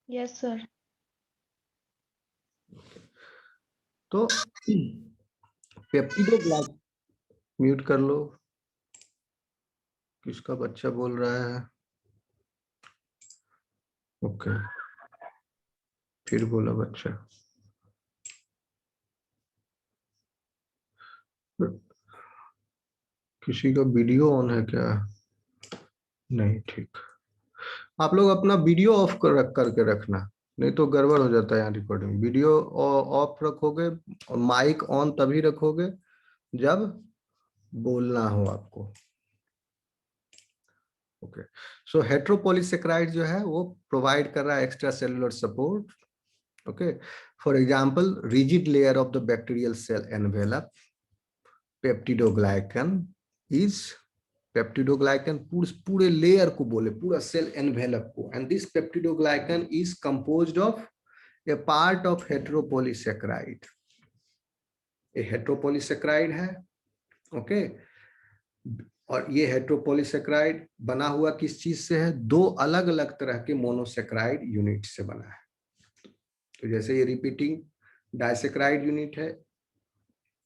Yes, sir. तो peptidoglycan, mute कर लो, किसका बच्चा बोल रहा है? ओके, फिर बोला बच्चा। किसी का वीडियो ऑन है क्या? नहीं, ठीक। आप लोग अपना वीडियो ऑफ करके रखना, नहीं तो गड़बड़ हो जाता है यहाँ रिकॉर्डिंग। वीडियो ऑफ रखोगे और माइक ऑन तभी रखोगे जब बोलना हो आपको। ओके, सो हेट्रोपॉलीसेकेराइड जो है वो प्रोवाइड कर रहा है extracellular support. Okay, for example rigid layer of the bacterial cell envelope, peptidoglycan is, peptidoglycan पूरे लेयर को बोले, पूरा सेल एनवेलप को, and this peptidoglycan is composed of a part of heteropolysaccharide. ये हेट्रोपॉलीसेकेराइड है। ओके, और ये हेट्रोपॉलीसेकेराइड बना हुआ किस चीज से है? दो अलग अलग तरह के मोनोसेकेराइड यूनिट से बना है। तो जैसे ये रिपीटिंग डाइसेकेराइड यूनिट है,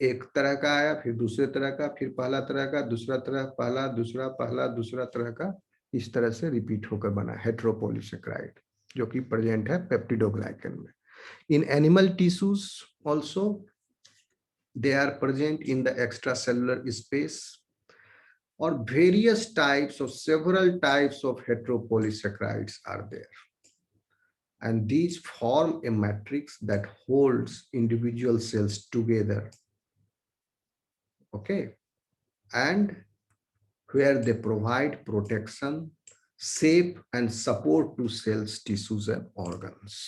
एक तरह का आया, फिर दूसरे तरह का, फिर पहला तरह का, दूसरा तरह, पहला दूसरा, पहला दूसरा तरह का, इस तरह से रिपीट होकर बना हेट्रोपॉलीसेकेराइड, जो कि प्रेजेंट है पेप्टिडोग्लाइकन में। In animal tissues also they are present in the extracellular space, or various types of several types of heteropolysaccharides are there, and these form a matrix that holds individual cells together. Okay, and where they provide protection, shape and support to cells, tissues and organs.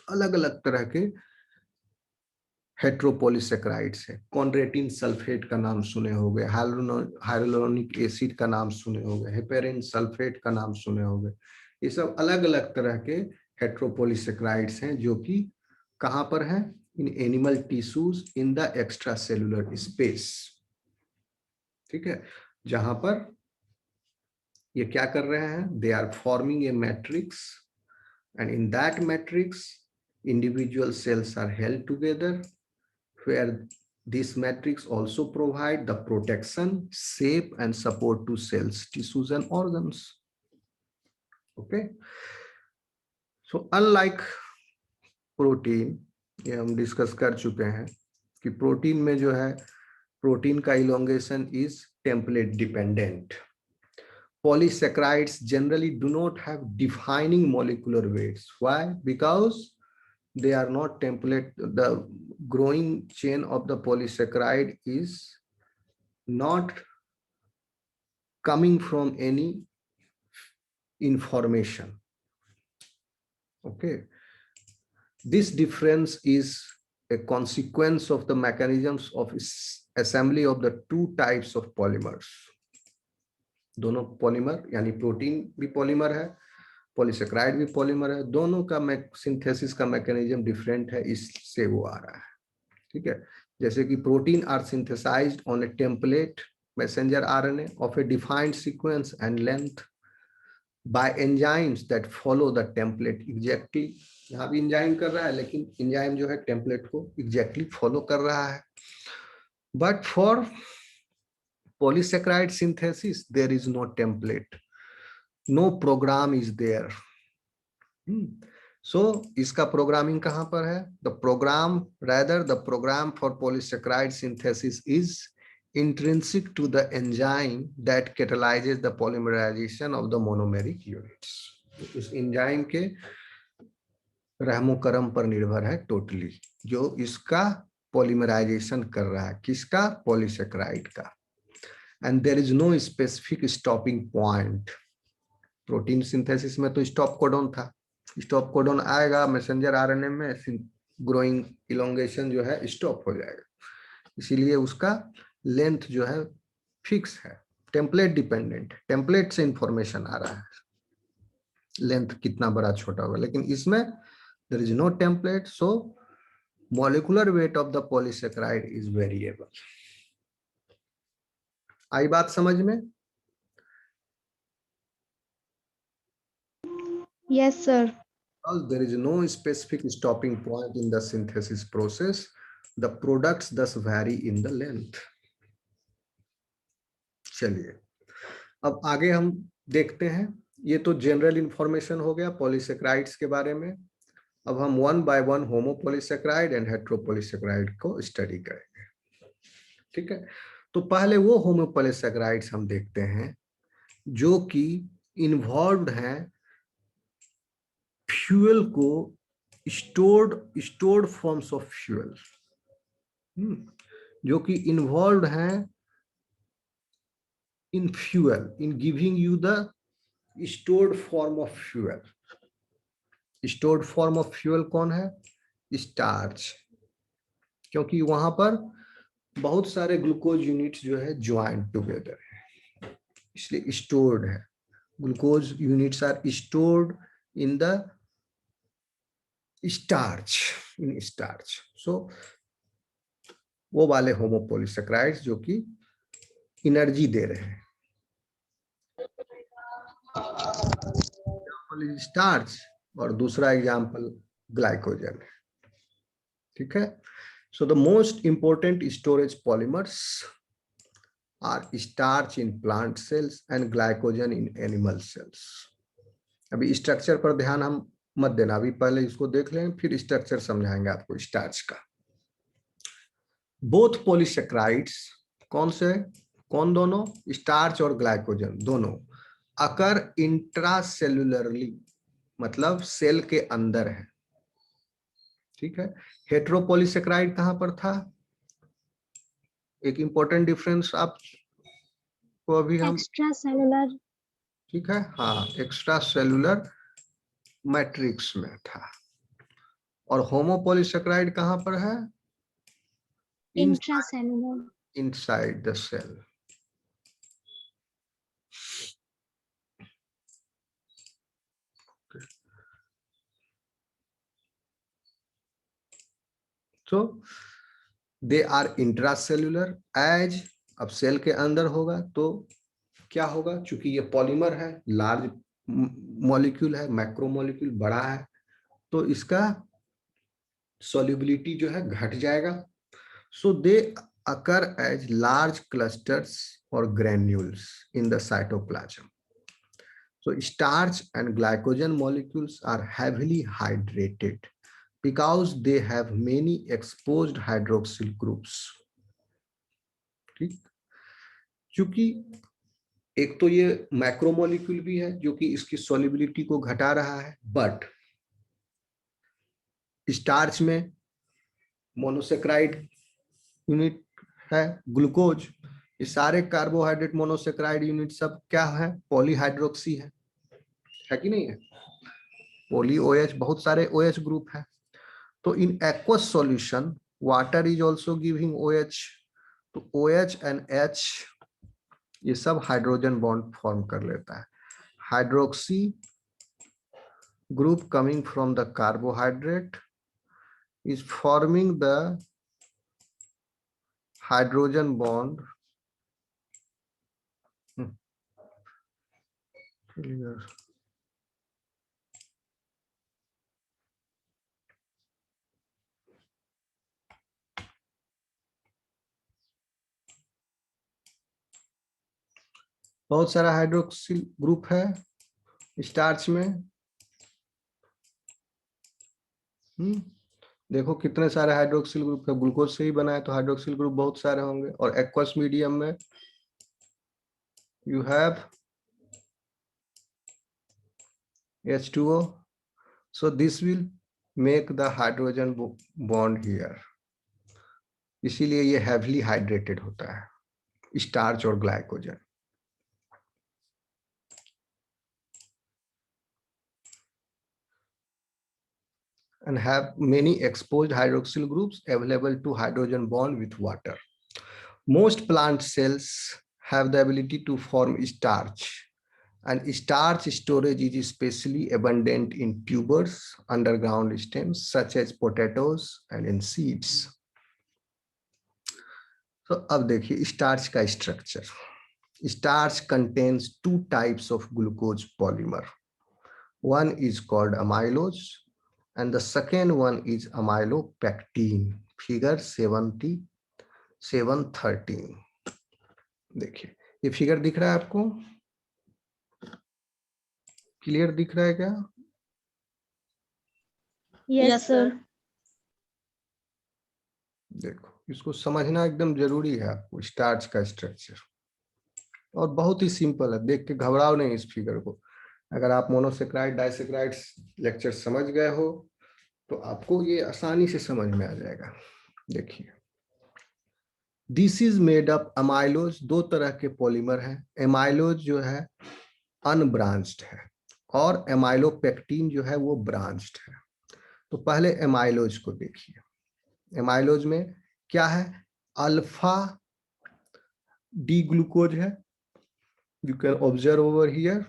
अलग अलग तरह के हेट्रोपॉलीसेकेराइड्स है। कॉन्ड्रेटिन sulphate का नाम सुने होंगे, hyaluronic acid का नाम सुने होंगे, हेपेरिन सल्फेट का नाम सुने होंगे। ये सब अलग अलग तरह के हेट्रोपॉलीसेकेराइड्स हैं जो कि कहां पर हैं? In animal tissues in the extracellular space. ठीक है, जहां पर ये क्या कर रहे हैं? They are forming a matrix, and in that matrix individual cells are held together, where this matrix also provide the protection, shape and support to cells, tissues and organs. Okay, so unlike protein, ये हम discuss कर चुके हैं कि protein में जो है, protein का elongation is template dependent. Polysaccharides generally do not have defining molecular weights. Why? Because they are not template. The growing chain of the polysaccharide is not coming from any information. Okay, this difference is a consequence of the mechanisms of assembly of the two types of polymers. दोनों polymer यानी protein भी polymer है, polysaccharide भी polymer है, दोनों का synthesis का mechanism different है, इससे वो आ रहा है। ठीक है, जैसे कि protein are synthesised on a template messenger RNA of a defined sequence and length by enzymes that follow the template exactly. यहाँ भी इंजाइम कर रहा है, लेकिन इंजाइम जो है टेम्पलेट को एग्जैक्टली फॉलो कर रहा है. But for polysaccharide synthesis there is no template, no program is there. So इसका प्रोग्रामिंग कहां पर है? The program, rather the program for polysaccharide synthesis is intrinsic to the enzyme that catalyzes the polymerization of the monomeric units. इस enzyme के रहमो करम पर निर्भर है टोटली, जो इसका पॉलीमराइजेशन कर रहा है, किसका? पॉलीसेकेराइड का. And there is no specific stopping point. Protein synthesis में तो स्टॉप कोडॉन था, स्टॉप कोडॉन आएगा मैसेंजर आरएनए में, ग्रोइंग इलोंगेशन जो है स्टॉप हो जाएगा, इसीलिए उसका लेंथ जो है फिक्स है, टेम्पलेट डिपेंडेंट, टेम्पलेट से इंफॉर्मेशन आ रहा है लेंथ कितना बड़ा छोटा होगा. लेकिन इसमें there is no template, so molecular weight of the polysaccharide is variable. आई बात समझ में? Yes, sir. Because there is no specific stopping point in the synthesis process, the products thus vary in the length. चलिए अब आगे हम देखते हैं, ये तो जनरल इंफॉर्मेशन हो गया पॉलीसेक्राइड्स के बारे में। अब हम वन बाय वन होमोपॉलीसेक्राइड एंड हेट्रोपॉलीसेक्राइड को स्टडी करेंगे, ठीक है। तो पहले वो होमोपॉलीसेक्राइड्स हम देखते हैं जो कि इन्वॉल्व्ड हैं फ्यूल को स्टोर्ड फॉर्म्स ऑफ फ्यूल, जो कि इन्वॉल्व्ड हैं in fuel, in giving you the stored form of fuel. Stored form of fuel कौन है? स्टार्च, क्योंकि वहां पर बहुत सारे ग्लूकोज यूनिट्स जो है ज्वाइंट टुगेदर है, इसलिए स्टोर्ड है। Glucose units are stored in the starch, in starch. So वो वाले होमोपॉलीसेक्राइड्स जो कि एनर्जी दे रहे हैं, स्टार्च, और दूसरा एग्जांपल ग्लाइकोजन है, ठीक है। So the most important storage polymers are starch in plant cells and glycogen in animal cells. अभी स्ट्रक्चर पर ध्यान हम मत देना, अभी पहले इसको देख लें फिर स्ट्रक्चर समझाएंगे आपको स्टार्च का। बोथ पॉलीसेक्राइड्स कौन से, कौन दोनों? स्टार्च और ग्लाइकोजन दोनों अकर इंट्रासेल्युलरली, मतलब सेल के अंदर है, ठीक है। हेट्रोपॉलीसेक्राइड कहां पर था? एक इंपॉर्टेंट डिफरेंस आपको अभी हम एक्स्ट्रा सेलुलर, ठीक है, हाँ, एक्स्ट्रा सेलुलर मैट्रिक्स में था। और होमोपॉलीसेक्राइड कहां पर है? Intracellular. Inside the cell. So they are intracellular as, अब सेल के अंदर होगा तो क्या होगा, चूंकि ये पॉलीमर है, लार्ज मॉलिक्यूल है, मैक्रो मॉलिक्यूल बड़ा है, तो इसका सॉल्युबिलिटी जो है घट जाएगा। सो दे अकर एज लार्ज क्लस्टर्स और granules in the cytoplasm. So starch and glycogen molecules are heavily hydrated because they have many exposed hydroxyl groups, ठीक। क्योंकि एक तो ये मैक्रोमोलिक्यूल भी है जो कि इसकी सॉल्युबिलिटी को घटा रहा है, बट स्टार्च में मोनोसेक्राइड यूनिट है ग्लूकोज, ये सारे कार्बोहाइड्रेट मोनोसेक्राइड यूनिट सब क्या है? पॉलीहाइड्रोक्सी है कि नहीं है? पॉली OH, बहुत सारे OH ग्रुप है। तो in aqueous solution water is also giving OH, तो OH एंड H ये सब हाइड्रोजन बॉन्ड फॉर्म कर लेता है। Hydroxy group coming from the carbohydrate is forming the hydrogen bond बहुत सारा हाइड्रोक्सिल ग्रुप है स्टार्च में। देखो कितने सारे हाइड्रोक्सिल ग्रुप है, ग्लूकोज से ही बना है तो हाइड्रोक्सिल ग्रुप बहुत सारे होंगे। और एक्वस मीडियम में you have H2O, so this will make the hydrogen bond here, इसीलिए ये heavily hydrated होता है स्टार्च और glycogen. And have many exposed hydroxyl groups available to hydrogen bond with water. Most plant cells have the ability to form starch, and starch storage is especially abundant in tubers, underground stems such as potatoes and in seeds. So अब देखिए starch का structure. Starch contains two types of glucose polymer. One is called amylose and the second one is amylopectin. Figure 7713. देखिए ये figure दिख रहा है आपको, clear दिख रहा है क्या? Yes sir. देखो इसको समझना एकदम जरूरी है आपको, स्टार्च का स्ट्रक्चर, और बहुत ही सिंपल है, देख के घबराओ नहीं इस फिगर को। अगर आप मोनोसेक्राइड डाइसेक्राइड लेक्चर समझ गए हो तो आपको ये आसानी से समझ में आ जाएगा। देखिए this is made up amylose, दो तरह के पॉलीमर हैं। एमाइलोज जो है अनब्रांच्ड है और एमाइलोपेक्टिन जो है वो ब्रांच्ड है। तो पहले एमाइलोज को देखिए। एमाइलोज में क्या है? अल्फा डी ग्लूकोज है, you can observe over here.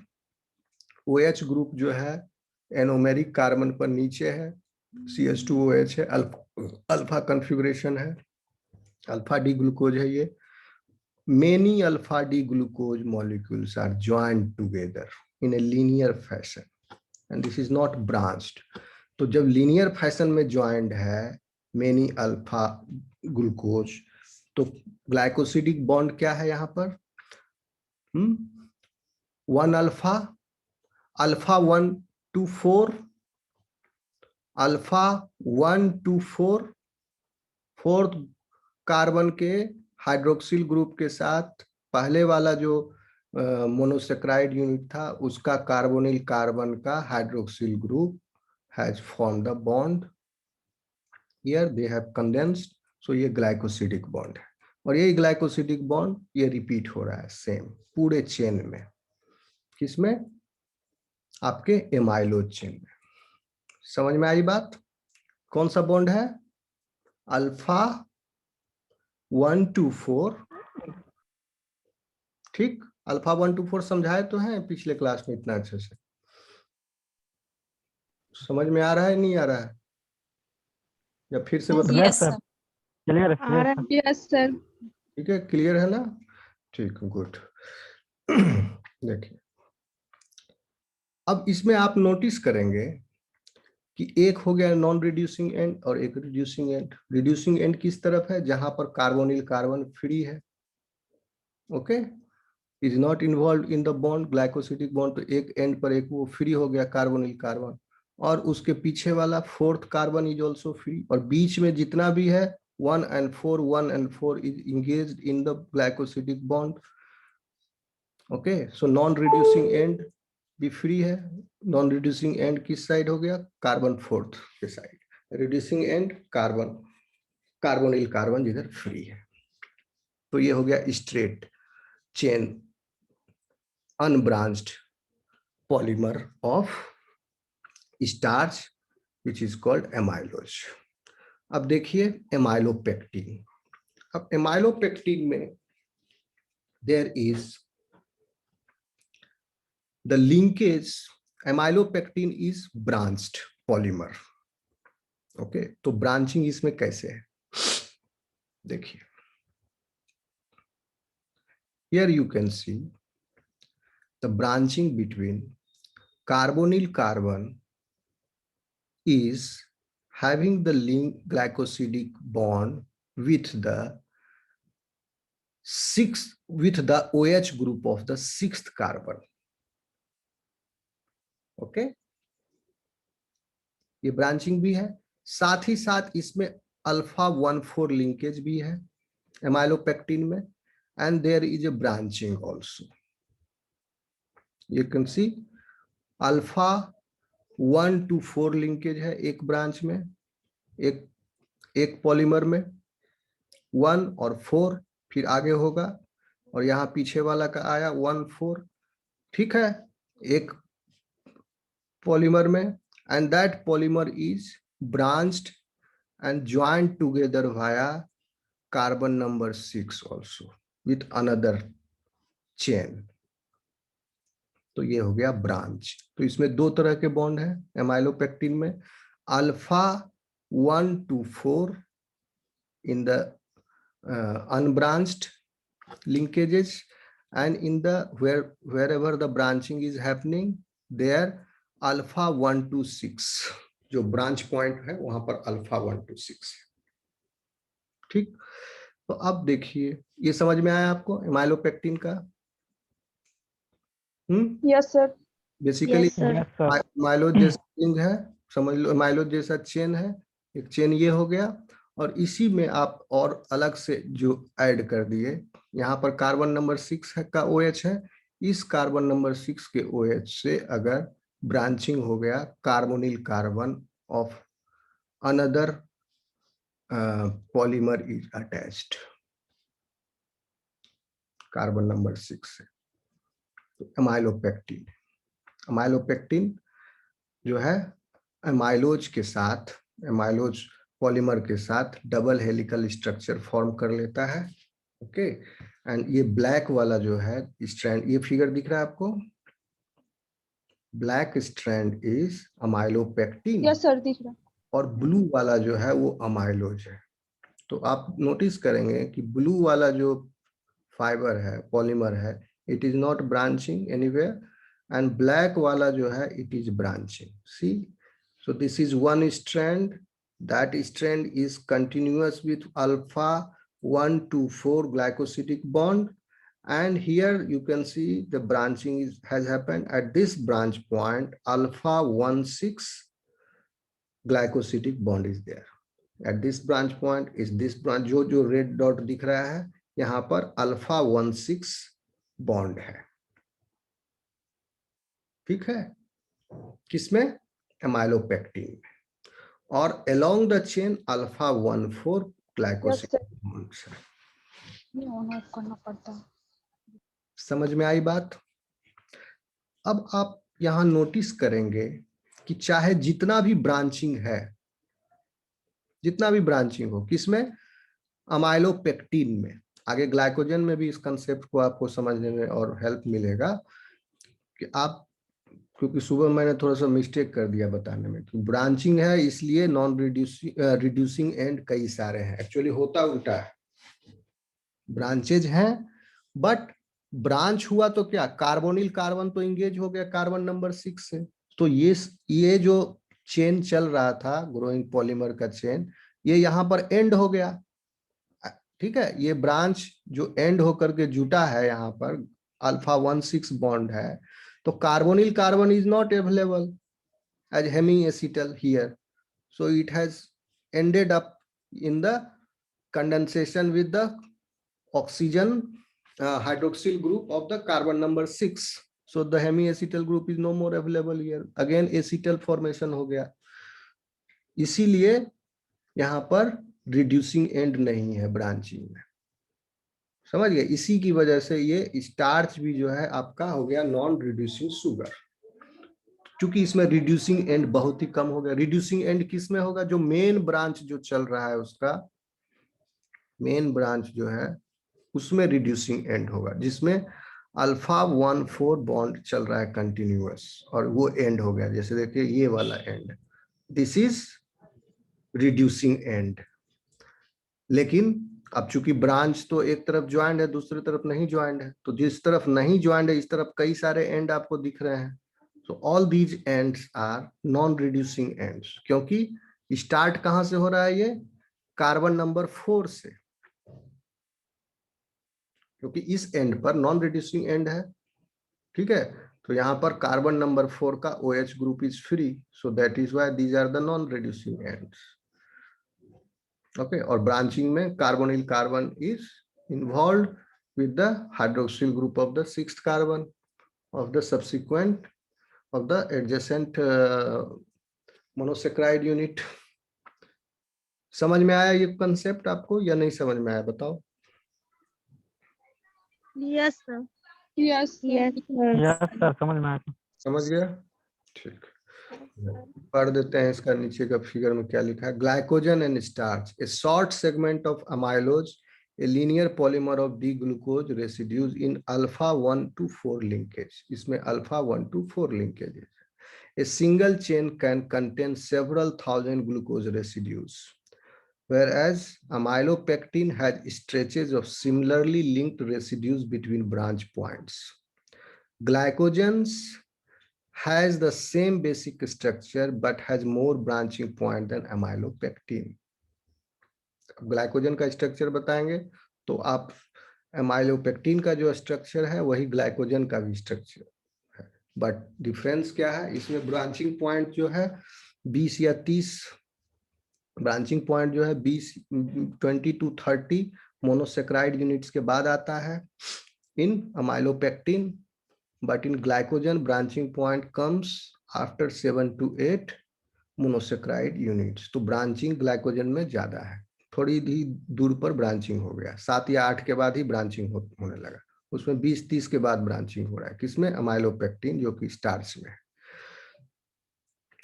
OH group जो है एनोमेरिक कार्बन पर नीचे है, CH2OH है, अल्फा कॉन्फ़िगरेशन है, अल्फा डी ग्लूकोज है ये। Many alpha D glucose molecules are joined together in a linear fashion and this is not branched. तो जब लीनियर फैशन में ज्वाइंड है मेनी अल्फा ग्लूकोज, तो ग्लाइकोसिडिक बॉन्ड क्या है यहाँ पर? One alpha, alpha 1 to 4, alpha 1 to 4, fourth carbon के हाइड्रोक्सिल ग्रुप के साथ पहले वाला जो मोनोसेक्राइड यूनिट था उसका कार्बोनिल कार्बन का hydroxyl group has formed the bond, here they have condensed, so ये ग्लाइकोसिडिक बॉन्ड है। और ये ग्लाइकोसिडिक बॉन्ड ये रिपीट हो रहा है सेम पूरे चेन में। किसमें? आपके एमाइलोज चेन में। समझ में आई बात? कौन सा बॉन्ड है? अल्फा 1 to 4, ठीक। अल्फा 1 to 4 समझाए तो हैं पिछले क्लास में इतना अच्छे से? समझ में आ रहा है नहीं आ रहा है? या फिर से बता? यस सर, क्लियर है। Yes sir. ठीक है, क्लियर है ना? ठीक, गुड। देखिए अब इसमें आप नोटिस करेंगे कि एक हो गया नॉन रिड्यूसिंग एंड और एक रिड्यूसिंग एंड। रिड्यूसिंग एंड किस तरफ है? जहां पर कार्बोनिल कार्बन फ्री है, okay, is not involve in the bond, glycosidic bond. तो एक एंड पर एक वो फ्री हो गया कार्बोनिल कार्बन, और उसके पीछे वाला fourth carbon is also free, और बीच में जितना भी है 1 and 4 is engaged in the glycosidic bond, okay. So non reducing and भी फ्री है। नॉन रिड्यूसिंग एंड किस साइड हो गया? कार्बन फोर्थ के side. Reducing and carbon, carbonyl carbon जिधर फ्री है। तो ये हो गया straight chain unbranched polymer of starch which is called amylose. अब देखिए एमाइलोपेक्टिन। अब एमाइलोपेक्टिन में there is the linkage, amylopectin is branched polymer, okay. तो ब्रांचिंग इसमें कैसे है? देखिए here you can see the branching between carbonyl carbon is having the link glycosidic bond with the OH group of the 6th carbon, okay. ये branching भी है, साथ ही साथ इसमें अल्फा 1,4 लिंकेज भी है एमाइलोपेक्टिन में, and there is a branching also. You can see alpha 1 to 4 linkage है एक ब्रांच में, एक पॉलीमर में 1 और 4, फिर आगे होगा, और यहाँ पीछे वाला का आया 1, 4, ठीक है, एक पॉलीमर में, and that polymer is branched and joined together via carbon number 6 also with another chain। तो ये हो गया ब्रांच। तो इसमें दो तरह के बॉन्ड है एमाइलोपेक्टिन में, alpha 1 to 4 in the unbranched linkages, and in the wherever the branching is happening there alpha 1 to 6 जो ब्रांच पॉइंट है वहां पर अल्फा 1 to 6 है। ठीक, तो अब देखिए ये समझ में आया आपको एमाइलोपेक्टिन का? Yes sir. Basically Yes, sir. Yes sir amylose जैसा रिंग है, समझ लो माइलोज जैसा चेन है, एक चेन ये हो गया, और इसी में आप और अलग से जो ऐड कर दिए, यहाँ पर कार्बन नंबर 6 है का OH है, इस कार्बन नंबर 6 के OH से अगर ब्रांचिंग हो गया carbonyl carbon of another polymer is attached carbon number 6 से, तो एमाइलोपेक्टिन। एमाइलोपेक्टिन जो है एमाइलोज के साथ, एमाइलोज पॉलीमर के साथ डबल हेलिकल स्ट्रक्चर फॉर्म कर लेता है। ओके, एंड ये ब्लैक वाला जो है स्ट्रैंड, ये फिगर दिख रहा है आपको, black strand is amylopectin, yes sir दिख रहा। और ब्लू वाला जो है वो अमाइलोज है। तो आप नोटिस करेंगे कि ब्लू वाला जो फाइबर है, पॉलीमर है, it is not branching anywhere, and black वाला जो है it is branching. See, so this is one strand, that strand is continuous with alpha 1 to 4 glycosidic bond, and here you can see the branching has happened at this branch point, alpha 1,6 glycosidic bond is there at this branch point, is this branch, जो red dot दिख रहा है यहाँ पर alpha 1,6 bond है। ठीक है, किसमें? एमाइलोपेक्टिन में, और along the chain alpha 1,4 glycosidic bonds है। ये ऑन ऑफ करना पड़ता है। समझ में आई बात? अब आप यहां नोटिस करेंगे कि चाहे जितना भी ब्रांचिंग है, जितना भी ब्रांचिंग हो, किसमें? अमाइलोपेक्टिन में। आगे ग्लाइकोजन में भी इस कंसेप्ट को आपको समझने में और हेल्प मिलेगा कि आप, क्योंकि सुबह मैंने थोड़ा सा मिस्टेक कर दिया बताने में कि ब्रांचिंग है इसलिए नॉन रिड्यूसिंग एंड कई सारे हैं, एक्चुअली होता उल्टा है, ब्रांचेज हैं बट ब्रांच हुआ तो क्या, कार्बोनिल कार्बन तो इंगेज हो गया कार्बन नंबर 6 से, तो ये जो चेन चल रहा था ग्रोइंग पॉलीमर का चेन, ये यहाँ पर एंड हो गया। ठीक है, ये ब्रांच जो एंड होकर के जुटा है यहाँ पर अल्फा 1,6 बॉन्ड है, तो carbonyl carbon is not available as hemiacetal here, so it has ended up in the condensation with the oxygen hydroxyl group of the carbon number 6, so the hemiacetal group is no more available here, again acetal formation हो गया, इसीलिए यहाँ पर reducing and नहीं है branching में। समझ गए? इसी की वजह से ये स्टार्च भी जो है आपका हो गया नॉन रिड्यूसिंग शुगर, क्योंकि इसमें रिड्यूसिंग एंड बहुत ही कम हो गया। रिड्यूसिंग एंड किस में होगा? जो मेन ब्रांच जो चल रहा है उसका मेन ब्रांच जो है उसमें रिड्यूसिंग एंड होगा, जिसमें अल्फा 1,4 बॉन्ड चल रहा है कंटिन्यूअस, और वो एंड हो गया। जैसे देखिए ये वाला and, this is reducing and. लेकिन अब चूंकि ब्रांच तो एक तरफ ज्वाइंट है, दूसरी तरफ नहीं ज्वाइंट है, तो जिस तरफ नहीं ज्वाइंट है इस तरफ कई सारे एंड आपको दिख रहे हैं, so all these ends are non reducing ends, क्योंकि स्टार्ट कहां से हो रहा है? ये कार्बन नंबर 4 से, क्योंकि इस एंड पर नॉन रिड्यूसिंग एंड है। ठीक है, तो यहाँ पर कार्बन नंबर 4 का OH group is free, so that is why these are the non reducing ends. Okay, और ब्रांचिंग में carbonyl carbon is involve with the hydroxyl group of the 6th carbon of the subsequent of the adjacent monosaccharide unit। समझ में आया ये concept आपको या नहीं समझ में आया? बताओ। Yes, sir. Yes Yes, sir. Yes sir समझ में आया। समझ गया? ठीक, पढ़ देते हैं इसका नीचे का फिगर में क्या लिखा है। Glycogen and starch, A short segment of amylose, a linear polymer of D-glucose residues in alpha 1 to 4 linkage। इसमें alpha 1 to 4 linkage है। A single chain can contain several thousand glucose residues, whereas amylopectin has stretches of similarly linked residues between branch points. Glycogens has the same basic structure but has more branching point than amylopectin. Glycogen का structure बताएंगे तो आप amylopectin का जो structure है वही glycogen का भी स्ट्रक्चर है, बट डिफरेंस क्या है, इसमें ब्रांचिंग पॉइंट जो है 20 या 30 ब्रांचिंग पॉइंट जो है 20 to 30 मोनोसेक्राइड यूनिट्स के बाद आता है in amylopectin, but in glycogen branching point comes after 7 to 8 monosaccharide units. तो ब्रांचिंग ग्लाइकोजन में ज्यादा है, थोड़ी ही दूर पर ब्रांचिंग हो गया, 7 या 8 के बाद ही ब्रांचिंग होने लगा, उसमें 20-30 के बाद ब्रांचिंग हो रहा है, किसमें, अमाइलोपेक्टिन जो कि स्टार्च में है।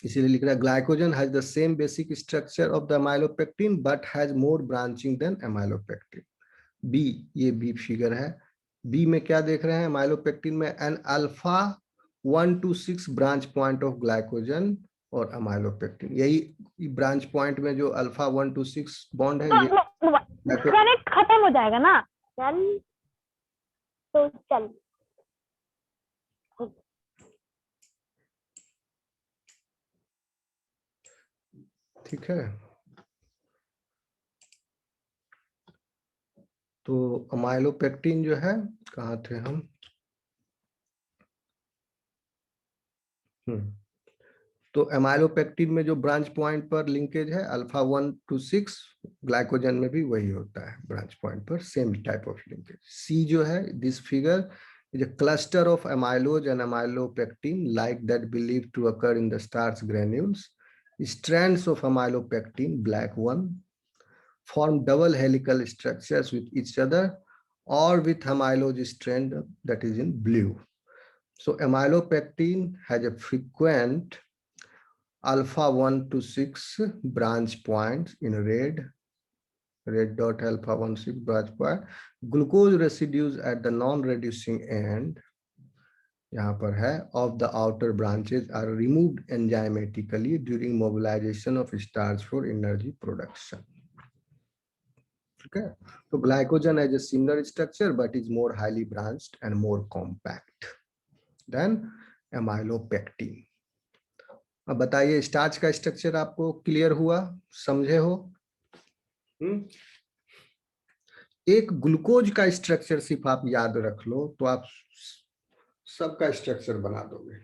इसीलिए लिख रहा है glycogen has the same basic structure of the amylopectin but has more branching than amylopectin. B, ये बी फिगर है, बी में क्या देख रहे हैं, अमाइलोपेक्टिन में an alpha 1 to 6 branch point of glycogen और अमाइलोपेक्टिन, यही ब्रांच पॉइंट में जो अल्फा 1 to 6 बॉन्ड है ये कनेक्ट खत्म हो जाएगा ना चल, तो चल ठीक है। तो अमाइलोपेक्टिन जो है, कहाँ थे हम, तो एमाइलोपेक्टिन में जो ब्रांच पॉइंट पर लिंकेज है अल्फा 1 to 6, ग्लाइकोजन में भी वही होता है, ब्रांच पॉइंट पर सेम टाइप ऑफ लिंकेज। सी जो है, this figure is a cluster of amylose and amylopectin like that believed to occur in the starch granules. Strands of amylopectin, black one, form double helical structures with each other or with amylose strand that is in blue. So amylopectin has a frequent alpha 1 to 6 branch points in red dot alpha 1 6 branch point. Glucose residues at the non-reducing end, यहाँ पर है, of the outer branches are removed enzymatically during mobilization of starch for energy production. Okay, so glycogen has a similar structure but is more highly branched and more compact than amylopectin. अब बताइए starch का structure आपको clear हुआ, समझे हो? एक glucose का structure सिर्फ आप याद रख लो तो आप सबका स्ट्रक्चर बना दोगे,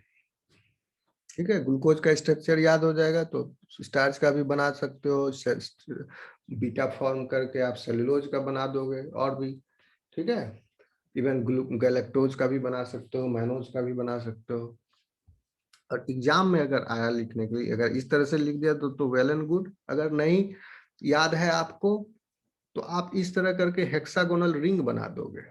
ठीक है। ग्लूकोज का स्ट्रक्चर याद हो जाएगा तो स्टार्च का भी बना सकते हो, बीटा फॉर्म करके आप सेलुलोज का बना दोगे और भी, ठीक है। इवन गैलेक्टोज का भी बना सकते हो, मैनोज का भी बना सकते हो। और एग्जाम में अगर आया लिखने के लिए, अगर इस तरह से लिख दिया तो वेल एंड गुड, अगर नहीं याद है आपको तो आप इस तरह करके हेक्सागोनल रिंग बना दोगे।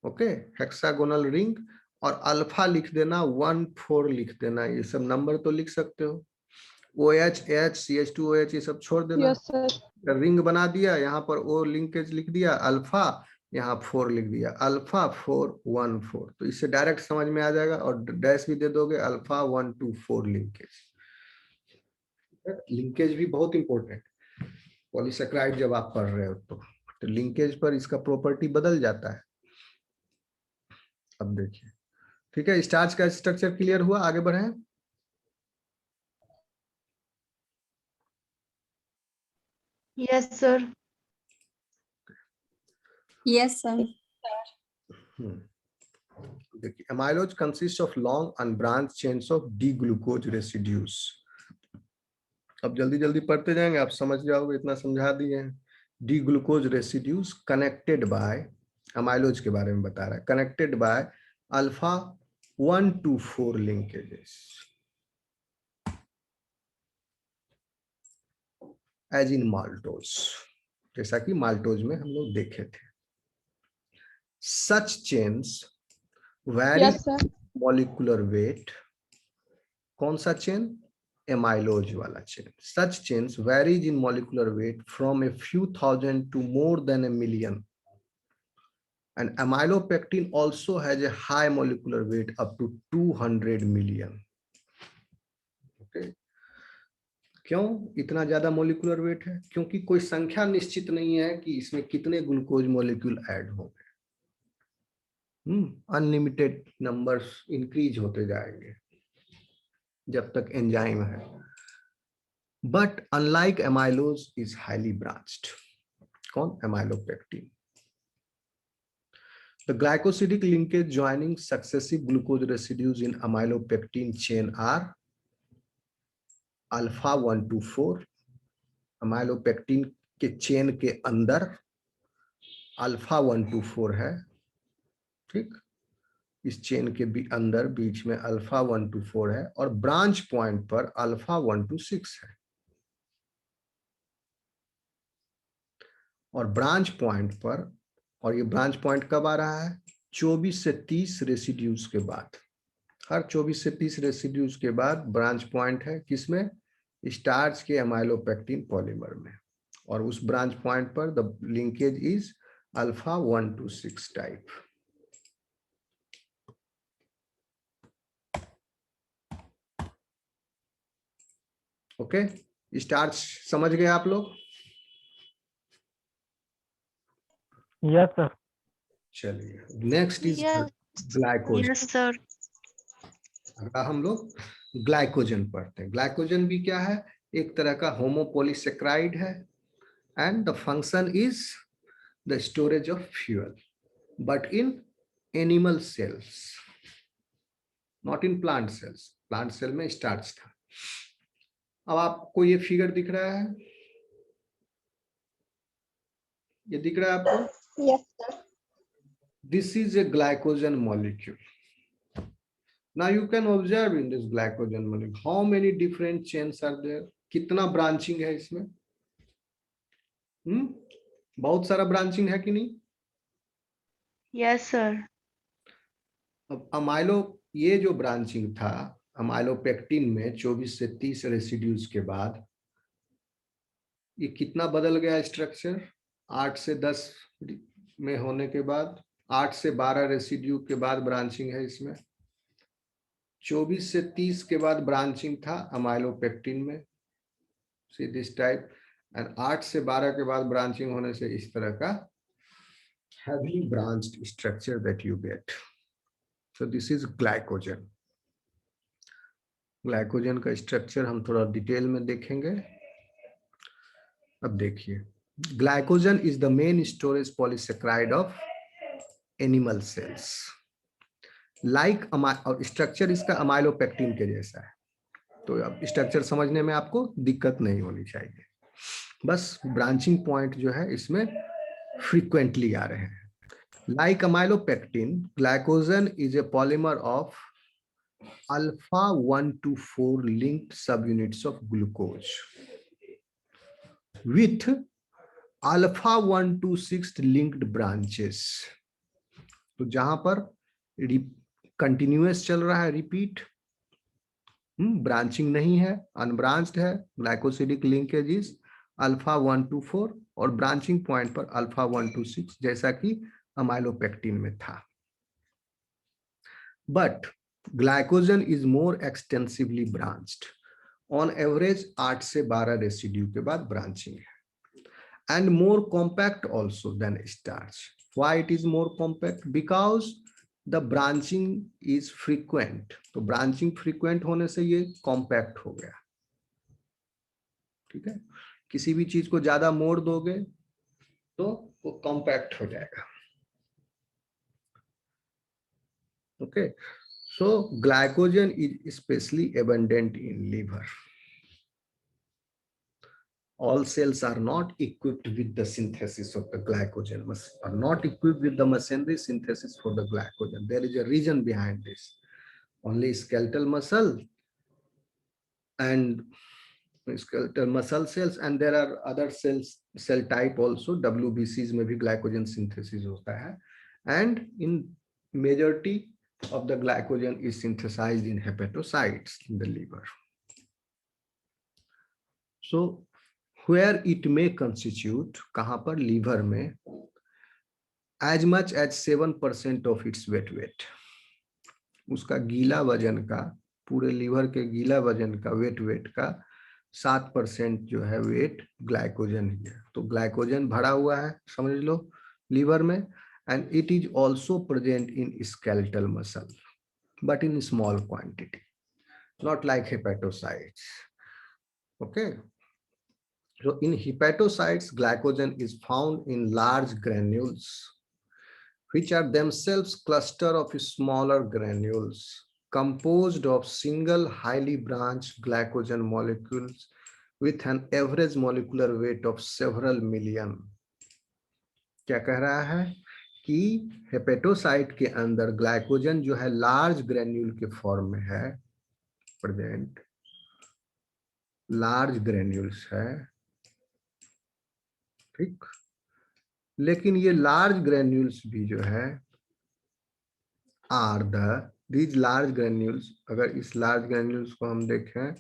ओके, हेक्सागोनल रिंग, और अल्फा लिख देना, 1 4 लिख देना, ये सब नंबर तो लिख सकते हो। OH, H, CH2OH ये सब छोड़ देना। Yes sir. रिंग बना दिया, यहाँ पर O लिंकेज लिख दिया, अल्फा यहाँ 4 लिख दिया, अल्फा 4 1 4, तो इससे डायरेक्ट समझ में आ जाएगा। और डैश भी दे दोगे, अल्फा 1 2 4 लिंकेज। लिंकेज भी बहुत इंपॉर्टेंट, पॉलीसेक्राइड जब आप पढ़ रहे हो तो लिंकेज पर इसका प्रॉपर्टी बदल जाता है। अब देखिए, ठीक है, स्टार्च का स्ट्रक्चर क्लियर हुआ, आगे बढ़े। Yes sir. Yes sir. देखिए, amylose consists of long unbranched chains of D-glucose residues। अब जल्दी जल्दी पढ़ते जाएंगे, आप समझ जाओगे, इतना समझा दिए हैं। D-glucose residues connected by, amylose के बारे में बता रहा है, connected by alpha 1 to 4 linkages as in maltose, जैसा कि माल्टोज में हम लोग देखे थे। Such chains vary yes sir. molecular weight, कौन सा चेन, एमाइलोज वाला chain. Such chains varies in molecular weight from a few thousand to more than a million, and amylopectin also has a high molecular weight up to 200 million. Okay, क्यों इतना ज्यादा molecular weight है? क्योंकि कोई संख्या निश्चित नहीं है कि इसमें कितने ग्लूकोज मॉलिक्यूल ऐड होंगे। अनलिमिटेड नंबर्स इंक्रीज होते जाएंगे, जब तक एंजाइम है। But unlike amylose is highly branched. कौन? Amylopectin. The glycosidic linkage joining successive glucose residues in amylopectin chain are alpha 1 to 4। amylopectin के चेन के अंदर अल्फा 1 to 4 है, ठीक। इस चेन के भी अंदर बीच में अल्फा 1 to 4 है और ब्रांच पॉइंट पर अल्फा 1 to 6 है। और ब्रांच पॉइंट पर, और ये ब्रांच पॉइंट कब आ रहा है? 24 से 30 रेसिड्यूज के बाद। हर 24 से 30 रेसिड्यूज के बाद ब्रांच पॉइंट है, किसमें? स्टार्च के एमाइलोपेक्टिन पॉलीमर में। और उस ब्रांच पॉइंट पर the linkage is alpha 1 to 6 type. Okay, starch समझ गए आप लोग? Yes sir. चलिए, next is Yes, glycogen. yes, sir. अगला हम लोग ग्लाइकोजन पढ़ते हैं। ग्लाइकोजन भी क्या है? एक तरह का होमोपोलीसेक्राइड है and the function is the storage of fuel, but in animal cells, not in plant cells. Plant cell में स्टार्च था। अब आपको ये फिगर दिख रहा है, ये दिख रहा है आपको? Yes, sir. This is a glycogen molecule. Now you can observe in this glycogen molecule how many different chains are there. कितना ब्रांचिंग है इसमें? बहुत सारा ब्रांचिंग है कि नहीं? Yes, sir. अब अमाइलो, ये जो ब्रांचिंग था अमाइलोपेक्टिन में 24 से 30 रेसिड्यूज के बाद, ये कितना बदल गया स्ट्रक्चर? 8 से 10 में होने के बाद 8 से 12 रेसिड्यू के बाद ब्रांचिंग है इसमें। 24 से 30 के बाद ब्रांचिंग था अमाइलोपेक्टिन में, सी दिस टाइप, एंड 8 से 12 के बाद ब्रांचिंग होने से इस तरह का heavily branched structure that you get. So this is glycogen. Glycogen का स्ट्रक्चर हम थोड़ा डिटेल में देखेंगे। अब देखिए, glycogen is the main storage polysaccharide of animal cells. Like और स्ट्रक्चर इसका अमाइलोपेक्टिन के जैसा है। तो अब स्ट्रक्चर समझने में आपको दिक्कत नहीं होनी चाहिए, बस ब्रांचिंग पॉइंट जो है इसमें फ्रीक्वेंटली आ रहे हैं। Like amylopectin, glycogen is a polymer of alpha 1 to 4 linked subunits of glucose with alpha 1 to 6 linked branches. तो जहां पर कंटिन्यूअस चल रहा है, रिपीट, ब्रांचिंग नहीं है, अनब्रांच्ड है, glycosidic linkage is alpha 1 to 4 और ब्रांचिंग पॉइंट पर अल्फा 1 to 6 जैसा कि अमाइलोपेक्टिन में था। But glycogen is more extensively branched, on average 8 से 12 रेसिड्यू के बाद ब्रांचिंग है, and more compact also than starch. Why it is more compact? Because the branching is frequent. तो ब्रांचिंग फ्रीक्वेंट होने से ये कॉम्पैक्ट हो गया, ठीक है। किसी भी चीज को ज्यादा मोड़ दोगे तो वो कॉम्पैक्ट हो जाएगा। Okay, so glycogen is especially abundant in liver. All cells are not equipped with the synthesis of the glycogen, are not equipped with the machinery synthesis for the glycogen. There is a reason behind this. Only skeletal muscle and skeletal muscle cells, and there are other cells, cell type also, WBCs में भी glycogen synthesis होता है, and in majority of the glycogen is synthesized in hepatocytes in the liver. So where it may constitute, कहाँ पर? liver में, as much as 7% of its wet weight. उसका गीला वजन का, पूरे लीवर के गीला वजन का, वेट वेट का 7% जो है वेट ग्लाइकोजन ही है। तो ग्लाइकोजन भरा हुआ है, समझ लो, लीवर में, and it is also present in skeletal muscle but in small quantity. not like hepatocytes. Okay. So in hepatocytes, glycogen is found in large granules, which are themselves cluster of smaller granules composed of single highly branched glycogen molecules with an average molecular weight of several million. क्या कह रहा है कि hepatocyte के अंदर glycogen जो है large granule के फॉर्म में है, प्रेजेंट लार्ज ग्रेन्यूल्स है, ठीक। लेकिन ये लार्ज ग्रेन्यूल्स भी जो है आर दीज लार्ज ग्रेन्यूल्स, अगर इस लार्ज ग्रेन्यूल्स को हम देखें,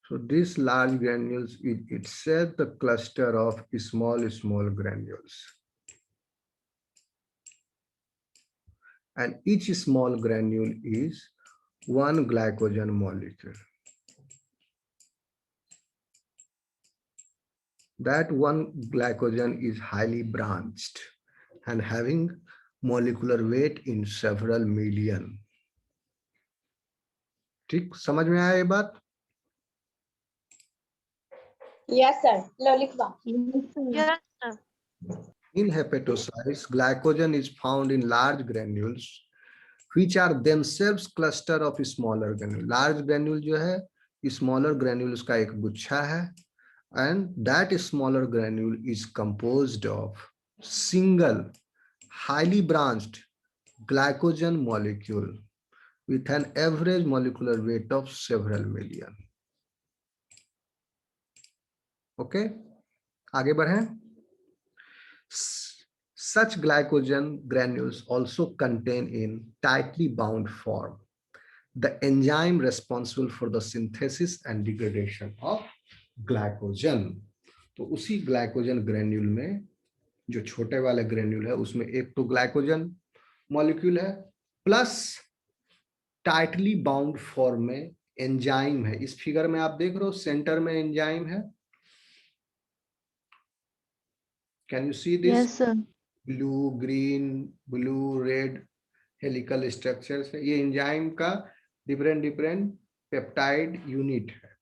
so this large granules is itself the cluster of small granules, and each small granule is one glycogen molecule. That one glycogen is highly branched and having molecular weight in several million. ठीक, समझ में आया ये बात? Yes, sir. Lolipa. Yes, sir. In hepatocytes, glycogen is found in large granules, which are themselves cluster of smaller granules. Large granule जो है smaller granules का एक गुच्छा है, and that smaller granule is composed of single highly branched glycogen molecule with an average molecular weight of several million. Okay, आगे बढ़ें. Such glycogen granules also contain in tightly bound form the enzyme responsible for the synthesis and degradation of glycogen. तो उसी glycogen granule में जो छोटे वाले granule है उसमें एक तो ग्लाइकोजन मॉलिक्यूल है प्लस टाइटली बाउंड फॉर्म में एंजाइम है. इस फिगर में आप देख रहे हो सेंटर में एंजाइम है. Can you see this? Yes, sir. Blue green blue red helical structure है. ये एंजाइम का डिफरेंट पेप्टाइड यूनिट है.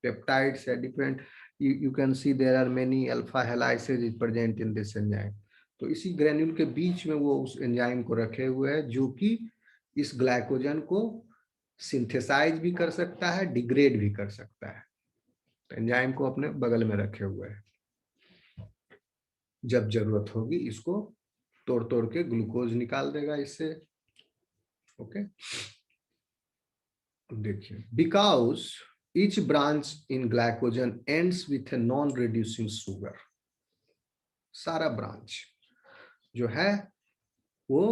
पेप्टाइड्स है different. You can see there are many alpha helices is present in this enzyme. तो इसी granule के बीच में वो उस एंजाइम को रखे हुए है जो कि इस ग्लाइकोजन को सिंथेसाइज भी कर सकता है, डिग्रेड भी कर सकता है. तो एंजाइम को अपने बगल में रखे हुए है. जब जरूरत होगी इसको तोड़ के ग्लूकोज निकाल देगा इससे. ओके, देखिए, because each branch in glycogen ends with a non-reducing sugar. सारा ब्रांच जो है वो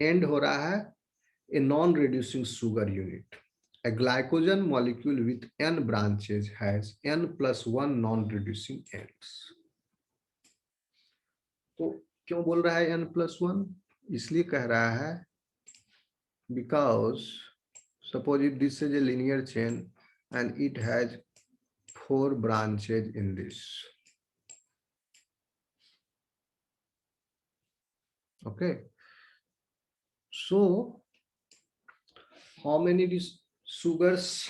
एंड हो रहा है a non-reducing sugar unit. A glycogen molecule with n branches has n+1 non-reducing ends. तो क्यों बोल रहा है n+1? इसलिए कह रहा है because suppose if this is a linear chain and it has 4 branches in this. Okay, so how many sugars,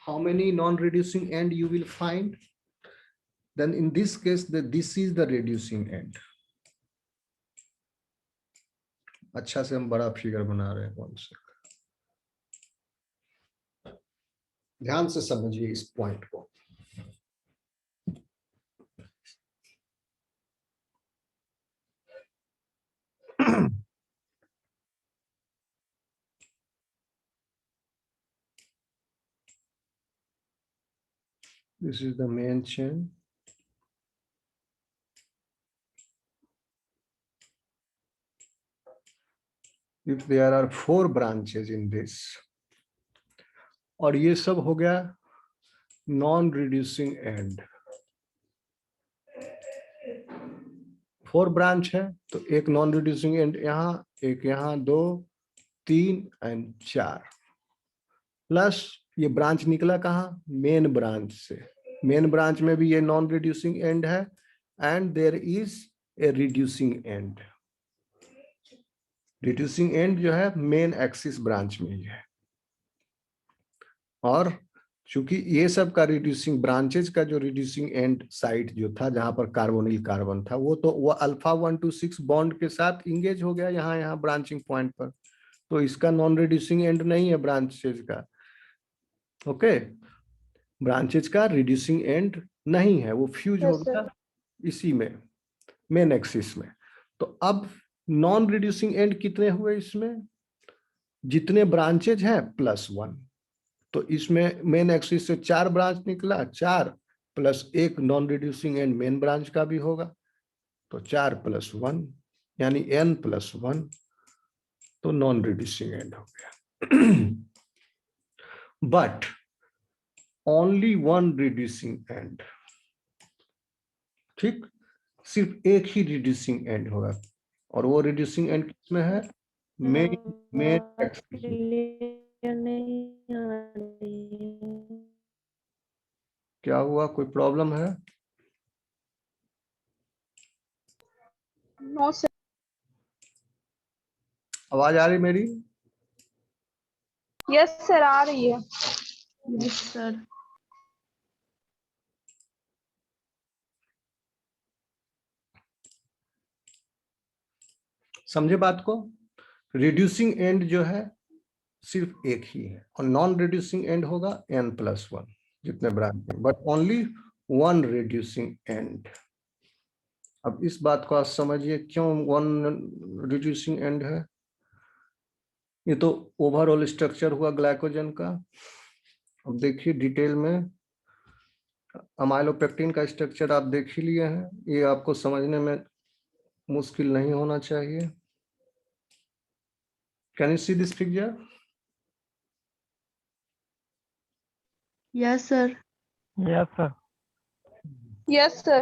how many non-reducing end you will find? Then in this case this is the reducing end. अच्छा से हम बड़ा figure बना रहे हैं. कौन से ध्यान से समझिए इस पॉइंट को. This is the main chain. If there are 4 branches in this, और ये सब हो गया नॉन रिड्यूसिंग एंड. 4 ब्रांच है तो एक नॉन रिड्यूसिंग एंड यहाँ, एक यहाँ, 2 3 एंड 4 प्लस ये ब्रांच निकला कहाँ? मेन ब्रांच से. मेन ब्रांच में भी ये नॉन रिड्यूसिंग एंड है and there is a reducing end. Reducing end जो है मेन एक्सिस ब्रांच में ही है, और चूंकि ये सब का रिड्यूसिंग ब्रांचेज का जो रिड्यूसिंग एंड साइट जो था जहां पर कार्बोनिल कार्बन था वो अल्फा 1 to 6 बॉन्ड के साथ इंगेज हो गया यहाँ ब्रांचिंग पॉइंट पर, तो इसका नॉन रिड्यूसिंग एंड नहीं है ब्रांचेज का। ओके, ब्रांचेज का रिड्यूसिंग एंड नहीं है, वो फ्यूज हो Yes, sir. गया इसी में मेन एक्सिस में। तो अब नॉन रिड्यूसिंग एंड कितने हुए इसमें, जितने ब्रांचेज हैं +1, तो इसमें मेन एक्सिस से 4 ब्रांच निकला, 4 + 1 non reducing and main branch का भी होगा, तो 4 + 1 यानी n+1, तो नॉन रिड्यूसिंग एंड हो गया। But only one reducing and, ठीक, सिर्फ एक ही रिड्यूसिंग एंड होगा, और वो रिड्यूसिंग एंड किसमें है, मेन एक्सिस में। क्या हुआ, कोई प्रॉब्लम है? No, sir. आवाज आ रही मेरी? Yes, sir. आ रही है। Yes, sir. समझे बात को? रिड्यूसिंग एंड जो है सिर्फ एक ही है, और नॉन रिड्यूसिंग एंड होगा n+1 जितने ब्रांच हैं, but only one reducing and. अब इस बात को आप समझिए क्यों वन रिड्यूसिंग एंड है। ये तो ओवरऑल स्ट्रक्चर हुआ ग्लाइकोजन का। अब देखिए डिटेल में, अमाइलोपेक्टिन का स्ट्रक्चर आप देख ही लिए हैं, ये आपको समझने में मुश्किल नहीं होना चाहिए। Can you see this picture? Yes, sir. Yes, sir. Yes, sir.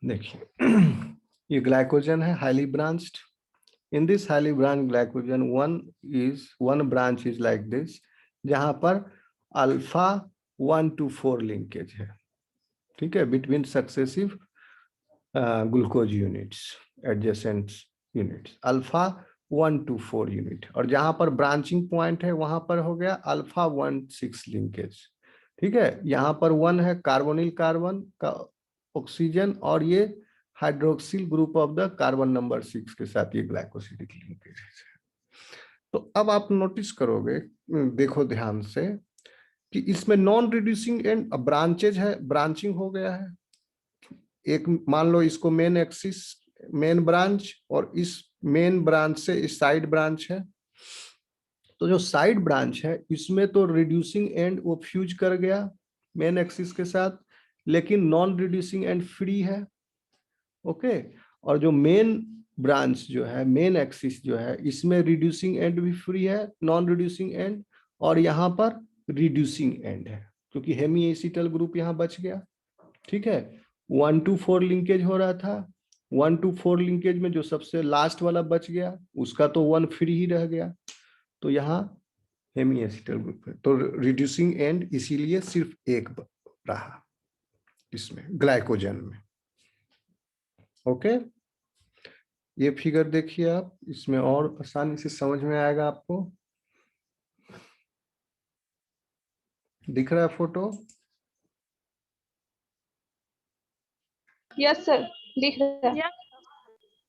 देखिए ये ग्लाइकोजन है highly branched. In this highly branch glycogen one branch is like this, जहां पर अल्फा 1 to 4 लिंकेज है, ठीक है, between successive glucose units, adjacent units, alpha 1 to 4 unit, और जहां पर ब्रांचिंग पॉइंट है वहां पर हो गया अल्फा 1,6 लिंकेज, ठीक है। यहाँ पर 1 है कार्बोनिल कार्बन का ऑक्सीजन, और ये hydroxyl group of the carbon number 6 के साथ ये ग्लाइकोसिडिक लिंकेज है। तो अब आप नोटिस करोगे, देखो ध्यान से, कि इसमें नॉन रिड्यूसिंग एंड ब्रांचेज है, ब्रांचिंग हो गया है। एक मान लो इसको मेन एक्सिस मेन ब्रांच, और इस मेन ब्रांच से इस साइड ब्रांच है, तो जो साइड ब्रांच है इसमें तो रिड्यूसिंग एंड वो फ्यूज कर गया मेन एक्सिस के साथ, लेकिन नॉन रिड्यूसिंग एंड फ्री है, ओके। और जो मेन ब्रांच जो है मेन एक्सिस जो है, इसमें रिड्यूसिंग एंड भी फ्री है, नॉन रिड्यूसिंग एंड, और यहाँ पर रिड्यूसिंग एंड है, क्योंकि हेमी एसिटल ग्रुप यहाँ बच गया, ठीक है। 1 to 4 लिंकेज हो रहा था, 1 to 4 लिंकेज में जो सबसे लास्ट वाला बच गया उसका तो 1 फ्री ही रह गया, तो यहाँ हेमी एसिटल ग्रुप है, तो रिड्यूसिंग एंड इसीलिए सिर्फ एक रहा इसमें ग्लाइकोजन में, ओके। ये फिगर देखिए आप, इसमें और आसानी से समझ में आएगा आपको। दिख रहा है फोटो? Yes, sir. दिख रहा है।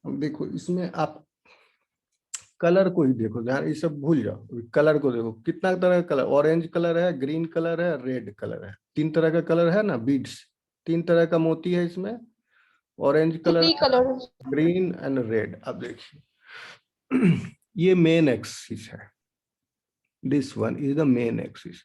अब देखो इसमें आप कलर को ही देखो, ध्यान, ये सब भूल जाओ, कलर को देखो, कितना तरह का कलर, ऑरेंज कलर है, ग्रीन कलर है, रेड कलर है, 3 तरह का कलर है ना, बीड्स, 3 तरह का मोती है इसमें, orange colour, 3 colour. Green and red. अब देखिए ये मेन एक्सिस है, this one is the main axis.